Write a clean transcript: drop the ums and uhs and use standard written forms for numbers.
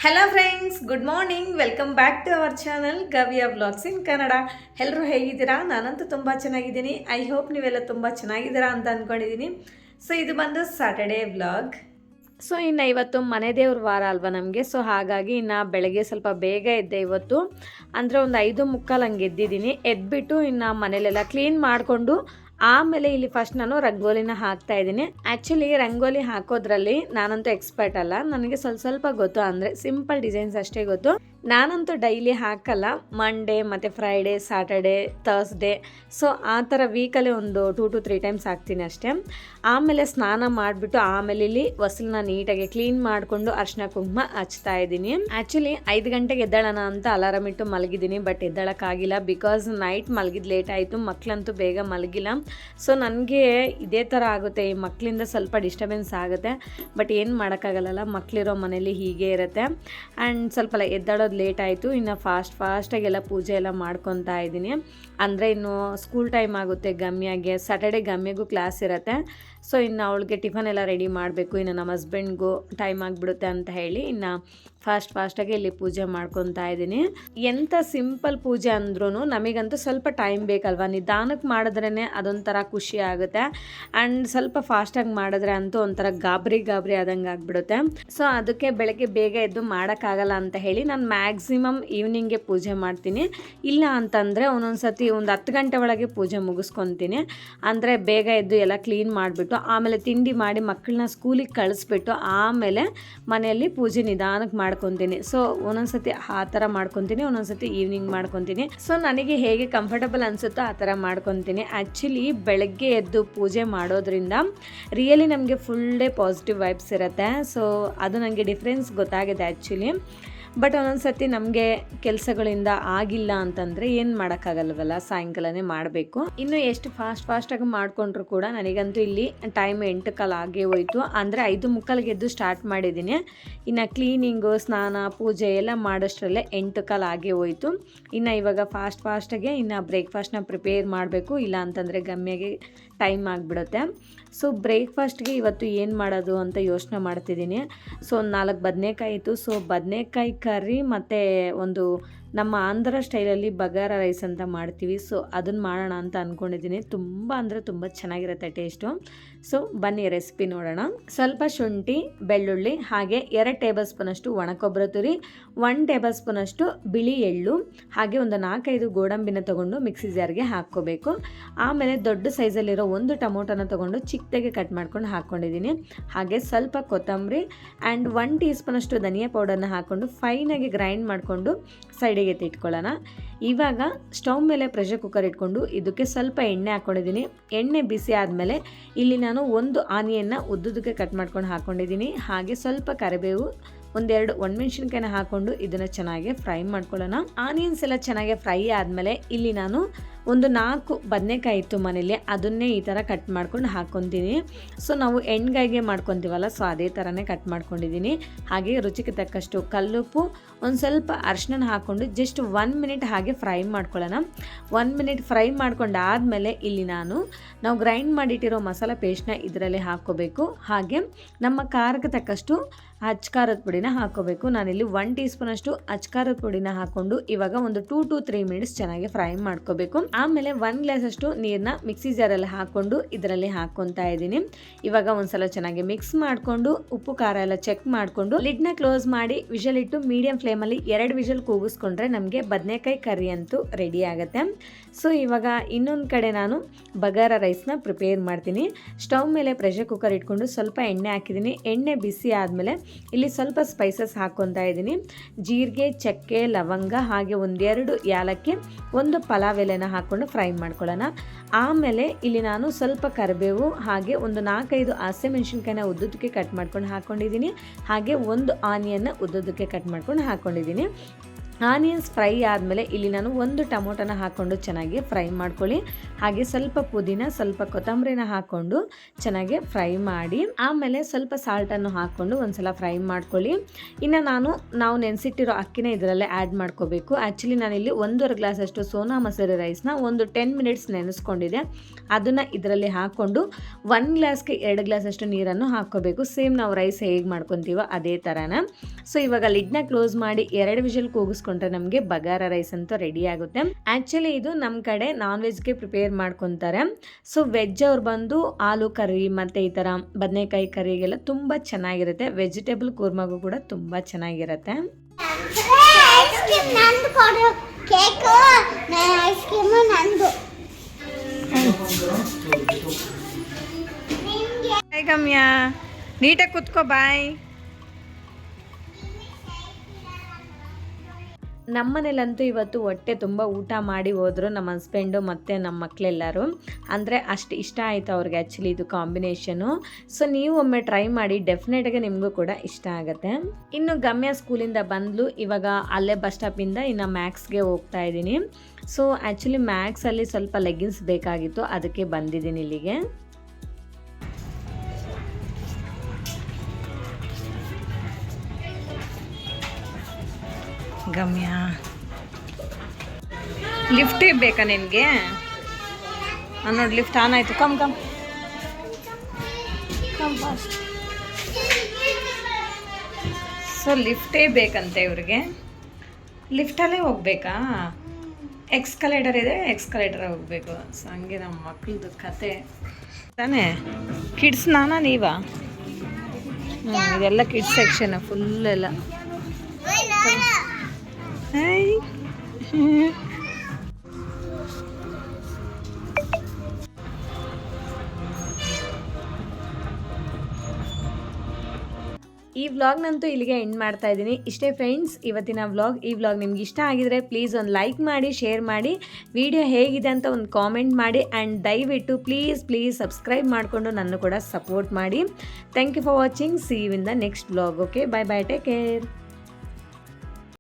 Hello friends, good morning. Welcome back to our channel ಗವಿಯ vlogs in Kannada. ಎಲ್ಲರೂ ಹೇಗಿದ್ದೀರಾ? ನಾನಂತೂ ತುಂಬ ಚೆನ್ನಾಗಿದ್ದೀನಿ. ಐ ಹೋಪ್ ನೀವೆಲ್ಲ ತುಂಬ ಚೆನ್ನಾಗಿದ್ದೀರಾ ಅಂತ ಅಂದ್ಕೊಂಡಿದ್ದೀನಿ. ಸೊ ಇದು ಬಂದು ಸ್ಯಾಟರ್ಡೇ ವ್ಲಾಗ್. ಸೊ ಇನ್ನು ಇವತ್ತು ಮನೆ ದೇವ್ರ ವಾರ ಅಲ್ವಾ ನಮಗೆ. ಸೊ ಹಾಗಾಗಿ ಇನ್ನು ಬೆಳಗ್ಗೆ ಸ್ವಲ್ಪ ಬೇಗ ಎದ್ದೆ ಇವತ್ತು. ಅಂದರೆ ಒಂದು 5:45 ಹಂಗೆ ಎದ್ದಿದ್ದೀನಿ. ಎದ್ಬಿಟ್ಟು ಇನ್ನು ಮನೇಲೆಲ್ಲ ಕ್ಲೀನ್ ಮಾಡಿಕೊಂಡು ಆಮೇಲೆ ಇಲ್ಲಿ ಫಸ್ಟ್ ನಾನು ರಂಗೋಲಿನ ಹಾಕ್ತಾ ಇದ್ದೀನಿ. ಆ್ಯಕ್ಚುಲಿ ರಂಗೋಲಿ ಹಾಕೋದ್ರಲ್ಲಿ ನಾನಂತೂ ಎಕ್ಸ್ಪರ್ಟ್ ಅಲ್ಲ, ನನಗೆ ಸ್ವಲ್ಪ ಗೊತ್ತು. ಅಂದರೆ ಸಿಂಪಲ್ ಡಿಸೈನ್ಸ್ ಅಷ್ಟೇ ಗೊತ್ತು. ನಾನಂತೂ ಡೈಲಿ ಹಾಕಲ್ಲ. ಮಂಡೇ ಮತ್ತು ಫ್ರೈಡೇ, ಸ್ಯಾಟರ್ಡೇ, ಥರ್ಸ್ಡೇ, ಸೊ ಆ ಥರ ವೀಕಲ್ಲಿ ಒಂದು 2 to 3 ಟೈಮ್ಸ್ ಹಾಕ್ತೀನಿ ಅಷ್ಟೇ. ಆಮೇಲೆ ಸ್ನಾನ ಮಾಡಿಬಿಟ್ಟು ಆಮೇಲೆ ಇಲ್ಲಿ ಹೊಸಲನ್ನ ನೀಟಾಗಿ ಕ್ಲೀನ್ ಮಾಡಿಕೊಂಡು ಅರಿಶಿನ ಕುಂಕುಮ ಹಚ್ತಾ ಇದ್ದೀನಿ. ಆ್ಯಕ್ಚುಲಿ 5 ಗಂಟೆಗೆ ಎದ್ದೇಳೋಣ ಅಂತ ಅಲಾರಾಮ್ ಇಟ್ಟು ಮಲಗಿದ್ದೀನಿ. ಬಟ್ ಎದ್ದೇಳೋಕ್ಕಾಗಿಲ್ಲ, ಬಿಕಾಸ್ ನೈಟ್ ಮಲಗಿದ್ದು ಲೇಟ್ ಆಯಿತು. ಮಕ್ಕಳಂತೂ ಬೇಗ ಮಲಗಿಲ್ಲ. ಸೊ ನನಗೆ ಇದೇ ಥರ ಆಗುತ್ತೆ, ಈ ಮಕ್ಕಳಿಂದ ಸ್ವಲ್ಪ ಡಿಸ್ಟರ್ಬೆನ್ಸ್ ಆಗುತ್ತೆ. ಬಟ್ ಏನು ಮಾಡೋಕ್ಕಾಗಲ್ಲ, ಮಕ್ಕಳಿರೋ ಮನೇಲಿ ಹೀಗೆ ಇರುತ್ತೆ. ಆ್ಯಂಡ್ ಸ್ವಲ್ಪ ಎದ್ದಾಡೋದು ಲೇಟ್ ಆಯಿತು. ಇನ್ನು ಫಾಸ್ಟಾಗೆಲ್ಲ ಪೂಜೆ ಎಲ್ಲ ಮಾಡ್ಕೊತಾ ಇದ್ದೀನಿ. ಅಂದರೆ ಇನ್ನು ಸ್ಕೂಲ್ ಟೈಮ್ ಆಗುತ್ತೆ ಗಮ್ಯಾಗೆ. ಸ್ಯಾಟರ್ಡೇ ಗಮ್ಯಾಗೂ ಕ್ಲಾಸ್ ಇರುತ್ತೆ. ಸೊ ಇನ್ನು ಅವಳಿಗೆ ಟಿಫನ್ ಎಲ್ಲ ರೆಡಿ ಮಾಡಬೇಕು. ಇನ್ನು ನಮ್ಮ ಹಸ್ಬೆಂಡ್ಗೂ ಟೈಮ್ ಆಗಿಬಿಡುತ್ತೆ ಅಂತ ಹೇಳಿ ಇನ್ನು ಫಾಸ್ಟಾಗಿ ಇಲ್ಲಿ ಪೂಜೆ ಮಾಡ್ಕೊತಾ ಇದ್ದೀನಿ. ಎಂಥ ಸಿಂಪಲ್ ಪೂಜೆ ಅಂದ್ರೂ ನಮಗಂತೂ ಸ್ವಲ್ಪ ಟೈಮ್ ಬೇಕಲ್ವ. ನಿಧಾನಕ್ಕೆ ಮಾಡಿದ್ರೇ ಅದೊಂಥರ ಖುಷಿ ಆಗುತ್ತೆ. ಆ್ಯಂಡ್ ಸ್ವಲ್ಪ ಫಾಸ್ಟಾಗಿ ಮಾಡಿದ್ರೆ ಅಂತೂ ಒಂಥರ ಗಾಬರಿ ಆದಂಗೆ ಆಗಿಬಿಡುತ್ತೆ. ಸೊ ಅದಕ್ಕೆ ಬೆಳಗ್ಗೆ ಬೇಗ ಎದ್ದು ಮಾಡೋಕ್ಕಾಗಲ್ಲ ಅಂತ ಹೇಳಿ ನಾನು ಮ್ಯಾಕ್ಸಿಮಮ್ ಈವ್ನಿಂಗ್ಗೆ ಪೂಜೆ ಮಾಡ್ತೀನಿ. ಇಲ್ಲ ಅಂತಂದರೆ ಒಂದೊಂದು ಸತಿ ಒಂದು 10 ಗಂಟೆ ಒಳಗೆ ಪೂಜೆ ಮುಗಿಸ್ಕೊತೀನಿ. ಅಂದರೆ ಬೇಗ ಎದ್ದು ಎಲ್ಲ ಕ್ಲೀನ್ ಮಾಡಿಬಿಟ್ಟು ಆಮೇಲೆ ತಿಂಡಿ ಮಾಡಿ ಮಕ್ಕಳನ್ನ ಸ್ಕೂಲಿಗೆ ಕಳಿಸ್ಬಿಟ್ಟು ಆಮೇಲೆ ಮನೆಯಲ್ಲಿ ಪೂಜೆ ನಿಧಾನಕ್ಕೆ ಮಾಡ್ಕೊತೀನಿ. ಸೊ ಒಂದೊಂದು ಸತಿ ಆ ಥರ ಮಾಡ್ಕೊತೀನಿ, ಒಂದೊಂದು ಸತಿ ಈವ್ನಿಂಗ್ ಮಾಡ್ಕೊತೀನಿ. ಸೊ ನನಗೆ ಹೇಗೆ ಕಂಫರ್ಟಬಲ್ ಅನಿಸುತ್ತೋ ಆ ಥರ ಮಾಡ್ಕೊತೀನಿ. ಆ್ಯಕ್ಚುಲಿ ಬೆಳಗ್ಗೆ ಎದ್ದು ಪೂಜೆ ಮಾಡೋದ್ರಿಂದ ರಿಯಲಿ ನಮಗೆ ಫುಲ್ ಡೇ ಪಾಸಿಟಿವ್ ವೈಬ್ಸ್ ಇರುತ್ತೆ. ಸೊ ಅದು ನನಗೆ ಡಿಫ್ರೆನ್ಸ್ ಗೊತ್ತಾಗಿದೆ ಆ್ಯಕ್ಚುಲಿ. ಬಟ್ ಒಂದೊಂದು ಸರ್ತಿ ನಮಗೆ ಕೆಲಸಗಳಿಂದ ಆಗಿಲ್ಲ ಅಂತಂದರೆ ಏನು ಮಾಡೋಕ್ಕಾಗಲ್ವಲ್ಲ, ಸಾಯಂಕಾಲನೇ ಮಾಡಬೇಕು. ಇನ್ನು ಎಷ್ಟು ಫಾಸ್ಟಾಗಿ ಮಾಡಿಕೊಂಡ್ರು ಕೂಡ ನನಗಂತೂ ಇಲ್ಲಿ ಟೈಮ್ 8:15 ಆಗೇ ಹೋಯಿತು. ಅಂದರೆ 5:45 ಎದ್ದು ಸ್ಟಾರ್ಟ್ ಮಾಡಿದ್ದೀನಿ. ಇನ್ನು ಕ್ಲೀನಿಂಗು, ಸ್ನಾನ, ಪೂಜೆ ಎಲ್ಲ ಮಾಡೋಷ್ಟರಲ್ಲೇ 8:15 ಆಗೇ ಹೋಯಿತು. ಇನ್ನು ಇವಾಗ ಫಾಸ್ಟಾಗೆ ಇನ್ನು ಬ್ರೇಕ್ಫಾಸ್ಟ್ನ ಪ್ರಿಪೇರ್ ಮಾಡಬೇಕು. ಇಲ್ಲ ಅಂತಂದರೆ ಗಮ್ಯಗೆ ಟೈಮ್ ಆಗಿಬಿಡುತ್ತೆ. ಸೊ ಬ್ರೇಕ್ಫಾಸ್ಟ್ಗೆ ಇವತ್ತು ಏನು ಮಾಡೋದು ಅಂತ ಯೋಚನೆ ಮಾಡ್ತಿದ್ದೀನಿ. ಸೊ 4 ಬದನೆಕಾಯಿ ಇತ್ತು. ಸೊ ಬದನೆಕಾಯಿ ಕರ್ರಿ ಮತ್ತು ಒಂದು ನಮ್ಮ ಆಂಧ್ರ ಸ್ಟೈಲಲ್ಲಿ ಬಗಾರ ರೈಸ್ ಅಂತ ಮಾಡ್ತೀವಿ. ಸೊ ಅದನ್ನು ಮಾಡೋಣ ಅಂತ ಅಂದ್ಕೊಂಡಿದ್ದೀನಿ. ತುಂಬ ಚೆನ್ನಾಗಿರುತ್ತೆ ಟೇಸ್ಟು. ಸೊ ಬನ್ನಿ ರೆಸಿಪಿ ನೋಡೋಣ. ಸ್ವಲ್ಪ ಶುಂಠಿ, ಬೆಳ್ಳುಳ್ಳಿ, ಹಾಗೆ 2 ಟೇಬಲ್ ಸ್ಪೂನಷ್ಟು ಒಣಕೊಬ್ಬರಿ ತುರಿ, 1 ಟೇಬಲ್ ಸ್ಪೂನಷ್ಟು ಬಿಳಿ ಎಳ್ಳು, ಹಾಗೆ ಒಂದು 4-5 ಗೋಡಂಬಿನ ತೊಗೊಂಡು ಮಿಕ್ಸಿ ಜಾರ್ಗೆ ಹಾಕ್ಕೋಬೇಕು. ಆಮೇಲೆ ದೊಡ್ಡ ಸೈಜಲ್ಲಿರೋ 1 ಟೊಮೊಟೊನ ತೊಗೊಂಡು ಚಿಕ್ಕದಾಗಿ ಕಟ್ ಮಾಡ್ಕೊಂಡು ಹಾಕ್ಕೊಂಡಿದ್ದೀನಿ. ಹಾಗೆ ಸ್ವಲ್ಪ ಕೊತ್ತಂಬರಿ ಆ್ಯಂಡ್ 1 ಟೀ ಸ್ಪೂನಷ್ಟು ಧನಿಯಾ ಪೌಡರ್ನ ಹಾಕ್ಕೊಂಡು ಫೈನಾಗಿ ಗ್ರೈಂಡ್ ಮಾಡಿಕೊಂಡು ಸೈಡಿಗೆ ಎತ್ತಿಟ್ಕೊಳ್ಳೋಣ. ಇವಾಗ ಸ್ಟವ್ ಮೇಲೆ ಪ್ರೆಷರ್ ಕುಕ್ಕರ್ ಇಟ್ಕೊಂಡು ಇದಕ್ಕೆ ಸ್ವಲ್ಪ ಎಣ್ಣೆ ಹಾಕ್ಕೊಂಡಿದ್ದೀನಿ. ಎಣ್ಣೆ ಬಿಸಿ ಆದಮೇಲೆ ಇಲ್ಲಿ ನಾನು 1 ಆನಿಯನ್ನ ಉದ್ದುದಕ್ಕೆ ಕಟ್ ಮಾಡ್ಕೊಂಡು ಹಾಕ್ಕೊಂಡಿದ್ದೀನಿ. ಹಾಗೆ ಸ್ವಲ್ಪ ಕರಿಬೇವು, 1-2 ಒಣಮೆಣಸಿನ್ಕಾಯಿನ ಹಾಕ್ಕೊಂಡು ಇದನ್ನು ಚೆನ್ನಾಗಿ ಫ್ರೈ ಮಾಡ್ಕೊಳ್ಳೋಣ. ಆನಿಯನ್ಸ್ ಎಲ್ಲ ಚೆನ್ನಾಗಿ ಫ್ರೈ ಆದಮೇಲೆ ಇಲ್ಲಿ ನಾನು ಒಂದು 4 ಬದನೆಕಾಯಿ ಇತ್ತು ಮನೇಲಿ, ಅದನ್ನೇ ಈ ಥರ ಕಟ್ ಮಾಡ್ಕೊಂಡು ಹಾಕ್ಕೊತೀನಿ. ಸೊ ನಾವು ಎಣ್ಗಾಯಿಗೆ ಮಾಡ್ಕೊತೀವಲ್ಲ, ಸೊ ಅದೇ ಥರನೇ ಕಟ್ ಮಾಡ್ಕೊಂಡಿದ್ದೀನಿ. ಹಾಗೆ ರುಚಿಗೆ ತಕ್ಕಷ್ಟು ಕಲ್ಲುಪ್ಪು, ಒಂದು ಸ್ವಲ್ಪ ಅರಿಶಿನ ಹಾಕ್ಕೊಂಡು ಜಸ್ಟ್ 1 ಮಿನಿಟ್ ಹಾಗೆ ಫ್ರೈ ಮಾಡ್ಕೊಳ್ಳೋಣ. 1 ಮಿನಿಟ್ ಫ್ರೈ ಮಾಡ್ಕೊಂಡಾದಮೇಲೆ ಇಲ್ಲಿ ನಾವು ಗ್ರೈಂಡ್ ಮಾಡಿಟ್ಟಿರೋ ಮಸಾಲ ಪೇಸ್ಟ್ನ ಇದರಲ್ಲಿ ಹಾಕ್ಕೋಬೇಕು. ಹಾಗೆ ನಮ್ಮ ಖಾರಕ್ಕೆ ತಕ್ಕಷ್ಟು ಅಚ್ಕಾರದ ಪುಡಿನ ಹಾಕ್ಕೋಬೇಕು. ನಾನಿಲ್ಲಿ 1 ಟೀ ಸ್ಪೂನಷ್ಟು ಅಚ್ಕಾರದ ಪುಡಿನ ಹಾಕ್ಕೊಂಡು ಇವಾಗ ಒಂದು 2 to 3 ಮಿನಿಟ್ಸ್ ಚೆನ್ನಾಗಿ ಫ್ರೈ ಮಾಡ್ಕೋಬೇಕು. ಆಮೇಲೆ 1 ಗ್ಲಾಸ್ ಅಷ್ಟು ನೀರನ್ನ ಮಿಕ್ಸಿ ಜಾರಲ್ಲಿ ಹಾಕ್ಕೊಂಡು ಇದರಲ್ಲಿ ಹಾಕ್ಕೊತಾ ಇದ್ದೀನಿ. ಇವಾಗ ಒಂದ್ಸಲ ಚೆನ್ನಾಗಿ ಮಿಕ್ಸ್ ಮಾಡಿಕೊಂಡು ಉಪ್ಪು ಖಾರ ಎಲ್ಲ ಚೆಕ್ ಮಾಡಿಕೊಂಡು ಲಿಡ್ನ ಕ್ಲೋಸ್ ಮಾಡಿ ವಿಷಲ್ ಇಟ್ಟು ಮೀಡಿಯಂ ಫ್ಲೇಮಲ್ಲಿ 2 ವಿಷಲ್ ಕೂಗಿಸ್ಕೊಂಡ್ರೆ ನಮಗೆ ಬದನೆಕಾಯಿ ಕರ್ರಿ ಅಂತೂ ರೆಡಿ ಆಗುತ್ತೆ. ಸೊ ಇವಾಗ ಇನ್ನೊಂದು ಕಡೆ ನಾನು ಬಗಾರ ರೈಸ್ನ ಪ್ರಿಪೇರ್ ಮಾಡ್ತೀನಿ. ಸ್ಟವ್ ಮೇಲೆ ಪ್ರೆಷರ್ ಕುಕ್ಕರ್ ಇಟ್ಕೊಂಡು ಸ್ವಲ್ಪ ಎಣ್ಣೆ ಹಾಕಿದ್ದೀನಿ. ಎಣ್ಣೆ ಬಿಸಿ ಆದಮೇಲೆ ಇಲ್ಲಿ ಸ್ವಲ್ಪ ಸ್ಪೈಸಸ್ ಹಾಕ್ಕೊತಾ ಇದ್ದೀನಿ. ಜೀರಿಗೆ, ಚಕ್ಕೆ, ಲವಂಗ, ಹಾಗೆ 1-2 ಏಲಕ್ಕಿ, 1 ಪಲಾವ್ ಎಲೆನ ಹಾಕ್ಕೊಂಡು ಫ್ರೈ ಮಾಡ್ಕೊಳ್ಳೋಣ. ಆಮೇಲೆ ಇಲ್ಲಿ ನಾನು ಸ್ವಲ್ಪ ಕರಿಬೇವು, ಹಾಗೆ ಒಂದು 4-5 ಹಸಿಮೆಣಸಿನ್ಕಾಯಿನ ಉದ್ದುದಕ್ಕೆ ಕಟ್ ಮಾಡ್ಕೊಂಡು ಹಾಕ್ಕೊಂಡಿದ್ದೀನಿ. ಹಾಗೆ 1 ಆನಿಯನ್ನ ಉದ್ದುದಕ್ಕೆ ಕಟ್ ಮಾಡ್ಕೊಂಡು ಹಾಕ್ಕೊಂಡಿದ್ದೀನಿ. ಆನಿಯನ್ಸ್ ಫ್ರೈ ಆದಮೇಲೆ ಇಲ್ಲಿ ನಾನು ಒಂದು ಟೊಮೊಟೊನ ಹಾಕ್ಕೊಂಡು ಚೆನ್ನಾಗಿ ಫ್ರೈ ಮಾಡ್ಕೊಳ್ಳಿ. ಹಾಗೆ ಸ್ವಲ್ಪ ಪುದೀನ, ಸ್ವಲ್ಪ ಕೊತ್ತಂಬರಿನ ಹಾಕ್ಕೊಂಡು ಚೆನ್ನಾಗಿ ಫ್ರೈ ಮಾಡಿ ಆಮೇಲೆ ಸ್ವಲ್ಪ ಸಾಲ್ಟನ್ನು ಹಾಕ್ಕೊಂಡು ಒಂದ್ಸಲ ಫ್ರೈ ಮಾಡ್ಕೊಳ್ಳಿ. ಇನ್ನು ನಾವು ನೆನೆಸಿಟ್ಟಿರೋ ಅಕ್ಕಿನ ಇದರಲ್ಲೇ ಆ್ಯಡ್ ಮಾಡ್ಕೋಬೇಕು. ಆ್ಯಕ್ಚುಲಿ ನಾನಿಲ್ಲಿ 1.5 ಗ್ಲಾಸಷ್ಟು ಸೋನಾ ಮಸೂರಿ ರೈಸ್ನ ಒಂದು 10 ಮಿನಿಟ್ಸ್ ನೆನೆಸ್ಕೊಂಡಿದೆ. ಅದನ್ನು ಇದರಲ್ಲಿ ಹಾಕ್ಕೊಂಡು 1 ಗ್ಲಾಸ್ಗೆ 2 ಗ್ಲಾಸಷ್ಟು ನೀರನ್ನು ಹಾಕ್ಕೋಬೇಕು. ಸೇಮ್ ನಾವು ರೈಸ್ ಹೇಗೆ ಮಾಡ್ಕೊತೀವೋ ಅದೇ ಥರನ. ಸೊ ಇವಾಗ ಲಿಡ್ನ ಕ್ಲೋಸ್ ಮಾಡಿ 2 ವಿಷಲ್ ಕೂಗಿಸ್ಕೊಂಡ್ರೆ ನಮಗೆ ಬಗಾರ ರೈಸ್ ಅಂತೂ ರೆಡಿ ಆಗುತ್ತೆ. ಆ್ಯಕ್ಚುಲಿ ಇದು ನಮ್ಮ ಕಡೆ ನಾನ್ ವೆಜ್ಗೆ ಪ್ರಿಪೇರ್ ಮಾಡ್ಕೊತಾರೆ. ಸೊ ವೆಜ್ ಅವ್ರು ಬಂದು ಆಲೂ ಕರಿ ಮತ್ತು ಈ ಥರ ಬದನೆಕಾಯಿ ಕರಿಗೆಲ್ಲ ತುಂಬ ಚೆನ್ನಾಗಿರುತ್ತೆ. ವೆಜಿಟೇಬಲ್ ಕೂರ್ಮಾಗೂ ಕೂಡ ತುಂಬ ಚೆನ್ನಾಗಿರುತ್ತೆ. ಗಮ್ಯ ನೀಟಾಗಿ ಕುತ್ಕೋ, ಬಾಯ್. ನಮ್ಮನೇಲಂತೂ ಇವತ್ತು ಹೊಟ್ಟೆ ತುಂಬ ಊಟ ಮಾಡಿ ಹೋದರು ನಮ್ಮ ಹಸ್ಬೆಂಡು ಮತ್ತು ನಮ್ಮ ಮಕ್ಕಳೆಲ್ಲರೂ. ಅಂದರೆ ಅಷ್ಟು ಇಷ್ಟ ಆಯಿತು ಅವ್ರಿಗೆ ಆ್ಯಕ್ಚುಲಿ ಇದು ಕಾಂಬಿನೇಷನು. ಸೊ ನೀವು ಒಮ್ಮೆ ಟ್ರೈ ಮಾಡಿ, ಡೆಫಿನೆಟಾಗಿ ನಿಮಗೂ ಕೂಡ ಇಷ್ಟ ಆಗುತ್ತೆ. ಇನ್ನು ಗಮ್ಯ ಸ್ಕೂಲಿಂದ ಬಂದಳು. ಇವಾಗ ಅಲ್ಲೇ ಬಸ್ ಸ್ಟಾಪಿಂದ ಇನ್ನು ಮ್ಯಾಕ್ಸ್ಗೆ ಹೋಗ್ತಾ ಇದ್ದೀನಿ. ಸೊ ಆ್ಯಕ್ಚುಲಿ ಮ್ಯಾಕ್ಸಲ್ಲಿ ಸ್ವಲ್ಪ ಲೆಗ್ಗಿನ್ಸ್ ಬೇಕಾಗಿತ್ತು, ಅದಕ್ಕೆ ಬಂದಿದ್ದೀನಿ ಇಲ್ಲಿಗೆ. ಗಮ್ಯ ಲಿಫ್ಟ್ ಬೇಕಾ ನಿನಗೆ? ನೋಡಿ ಲಿಫ್ಟ್ ಆನ್ ಆಯಿತು. Come fast. ಸೊ ಲಿಫ್ಟೇ ಬೇಕಂತೆ ಇವ್ರಿಗೆ. ಲಿಫ್ಟಲ್ಲೇ ಹೋಗ್ಬೇಕಾ? ಎಕ್ಸ್ಕಲೇಟರ್ ಇದೆ, ಎಕ್ಸ್ಕಲೇಟರ್ ಹೋಗಬೇಕು. ಸೊ ಹಂಗೆ ನಮ್ಮ ಮಕ್ಕಳದು ಕತೆ ತಾನೇ. ಕಿಡ್ಸ್ ನೀವಾ? ಇದೆಲ್ಲ ಕಿಡ್ಸ್ ಸೆಕ್ಷನ್ ಫುಲ್ ಎಲ್ಲ. ಈ ವ್ಲಾಗ್ನಂತೂ ಇಲ್ಲಿಗೆ ಎಂಡ್ ಮಾಡ್ತಾ ಇದ್ದೀನಿ. ಇಷ್ಟೇ ಫ್ರೆಂಡ್ಸ್ ಇವತ್ತಿನ ವ್ಲಾಗ್. ಈ ವ್ಲಾಗ್ ನಿಮ್ಗೆ ಇಷ್ಟ ಆಗಿದ್ರೆ ಪ್ಲೀಸ್ ಒಂದು ಲೈಕ್ ಮಾಡಿ, ಶೇರ್ ಮಾಡಿ, ವಿಡಿಯೋ ಹೇಗಿದೆ ಅಂತ ಒಂದು ಕಾಮೆಂಟ್ ಮಾಡಿ. ಆ್ಯಂಡ್ ದಯವಿಟ್ಟು ಪ್ಲೀಸ್ ಸಬ್ಸ್ಕ್ರೈಬ್ ಮಾಡಿಕೊಂಡು ನನ್ನ ಕೂಡ ಸಪೋರ್ಟ್ ಮಾಡಿ. Thank you for watching. See you in the next vlog. Okay, bye, take care.